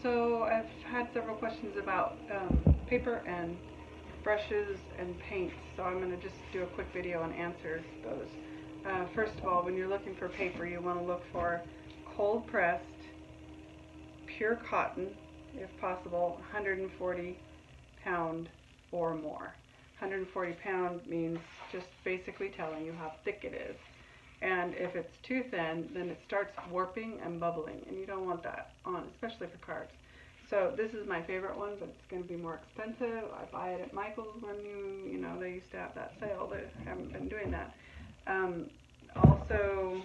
So I've had several questions about paper and brushes and paints, so I'm going to just do a quick video and answer those. First of all, when you're looking for paper, you want to look for cold pressed, pure cotton, if possible, 140 pound or more. 140 pound means just basically telling you how thick it is. And if it's too thin, then it starts warping and bubbling, and you don't want that on, especially for cards. So this is my favorite one, but it's going to be more expensive. I buy it at Michael's when they used to have that sale. They haven't been doing that. Also,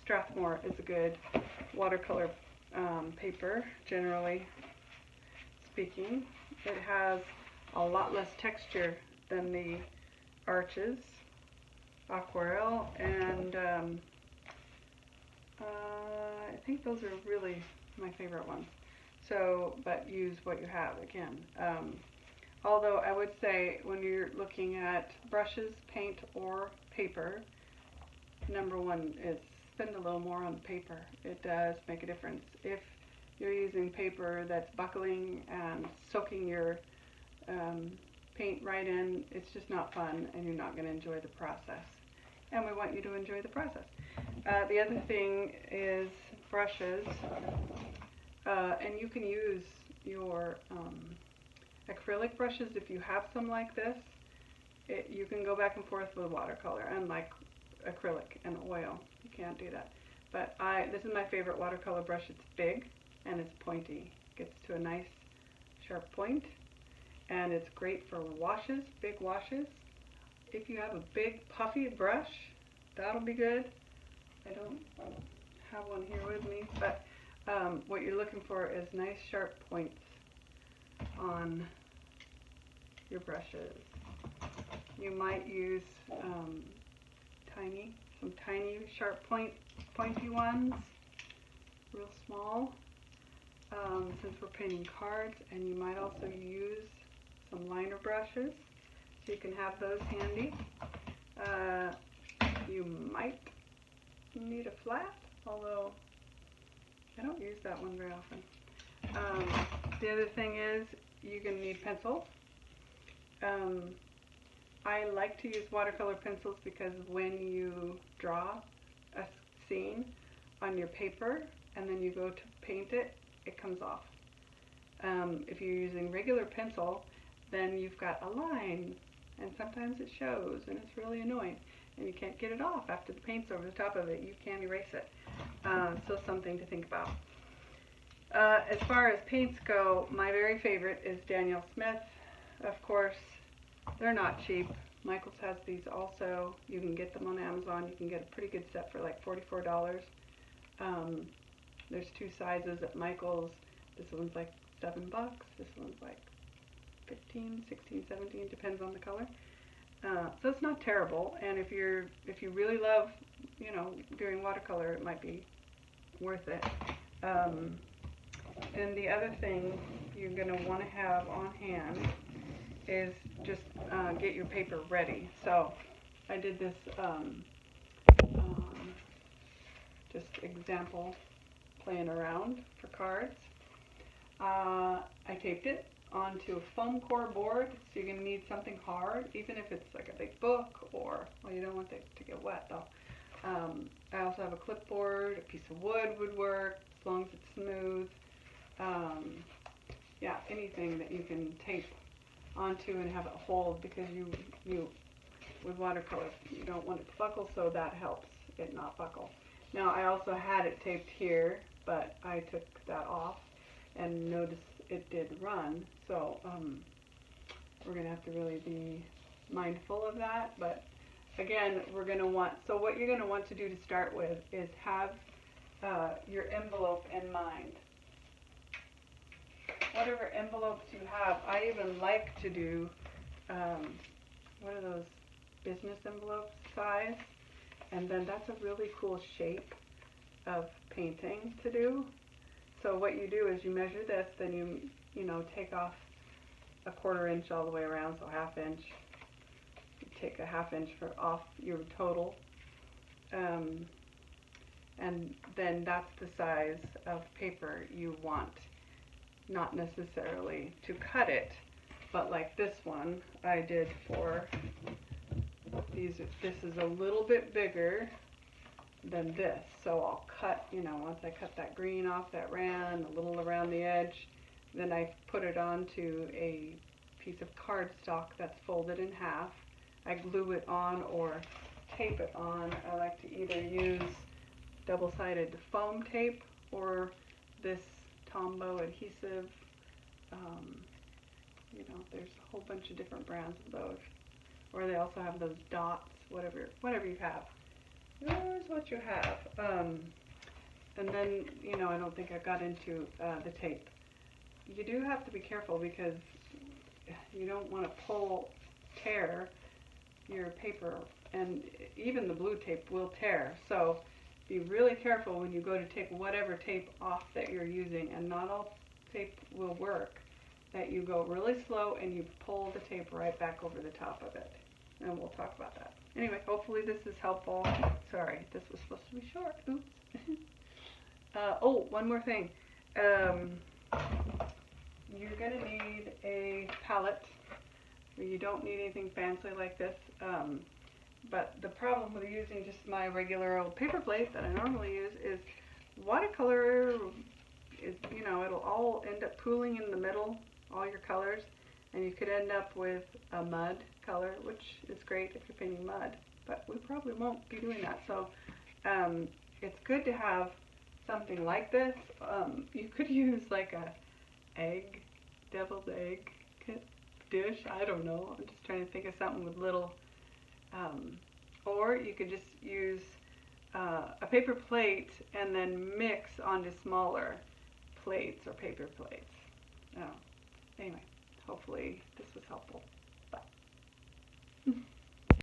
Strathmore is a good watercolor paper, generally speaking. It has a lot less texture than the Arches Aquarelle, and I think those are really my favorite ones. So, but use what you have again. Although I would say when you're looking at brushes, paint, or paper, number one is spend a little more on the paper. It does make a difference. If you're using paper that's buckling and soaking your paint right in, it's just not fun, and you're not going to enjoy the process. And we want you to enjoy the process. The other thing is brushes, and you can use your acrylic brushes if you have some like this. You can go back and forth with watercolor, unlike acrylic and oil. You can't do that. But this is my favorite watercolor brush. It's big and it's pointy. It gets to a nice sharp point, and it's great for washes, big washes. If you have a big puffy brush, that'll be good. I don't have one here with me, but what you're looking for is nice sharp points on your brushes. You might use some tiny sharp pointy ones, real small, since we're painting cards, and you might also use some liner brushes, so you can have those handy. You might need a flat, although I don't use that one very often. The other thing is you're going to need pencils. I like to use watercolor pencils because when you draw a scene on your paper and then you go to paint it, it comes off. If you're using regular pencil, then you've got a line, and sometimes it shows, and it's really annoying, and you can't get it off after the paint's over the top of it. You can't erase it. So something to think about. As far as paints go, my very favorite is Daniel Smith. Of course, they're not cheap. Michael's has these also. You can get them on Amazon. You can get a pretty good set for like $44. There's two sizes at Michael's. This one's like $7. This one's like 15, 16, 17, depends on the color. So it's not terrible, and if you really love, doing watercolor, it might be worth it. And the other thing you're going to want to have on hand is just get your paper ready. So I did this just example playing around for cards. I taped it onto a foam core board, so you're going to need something hard, even if it's like a big book, or, well, you don't want it to get wet though. I also have a clipboard. A piece of wood would work, as long as it's smooth. Yeah, anything that you can tape onto and have it hold, because you with watercolor, you don't want it to buckle, so that helps it not buckle. Now, I also had it taped here, but I took that off and noticed it did run, so we're going to have to really be mindful of that. But again, we're going to want, so what you're going to want to do to start with is have your envelope in mind. Whatever envelopes you have, I even like to do, what are those, business envelopes size, and then that's a really cool shape of painting to do. So what you do is you measure this, then you take off a 1/4 inch all the way around, so 1/2 inch. You take a 1/2 inch off your total, and then that's the size of paper you want. not necessarily to cut it, but like this one I did for these. This is a little bit bigger than this, so I'll cut, you know, once I cut that green off that ran a little around the edge, then I put it onto a piece of cardstock that's folded in half. I glue it on or tape it on. I like to either use double-sided foam tape or this Tombow adhesive. You know, there's a whole bunch of different brands of those. Or they also have those dots, whatever you have. Here's what you have. And then, you know, I don't think I got into the tape. You do have to be careful because you don't want to tear your paper, and even the blue tape will tear. So be really careful when you go to take whatever tape off that you're using, and not all tape will work, that you go really slow and you pull the tape right back over the top of it. And we'll talk about that. Anyway, hopefully this is helpful. Sorry, this was supposed to be short. Oops. Oh, one more thing. You're going to need a palette. You don't need anything fancy like this. But the problem with using just my regular old paper plate that I normally use is watercolor is, you know, it'll all end up pooling in the middle, all your colors, and you could end up with a mud color, which is great if you're painting mud, but we probably won't be doing that. So it's good to have something like this. You could use like a deviled egg dish. I don't know. I'm just trying to think of something with little, or you could just use a paper plate and then mix onto smaller plates or paper plates. Anyway, hopefully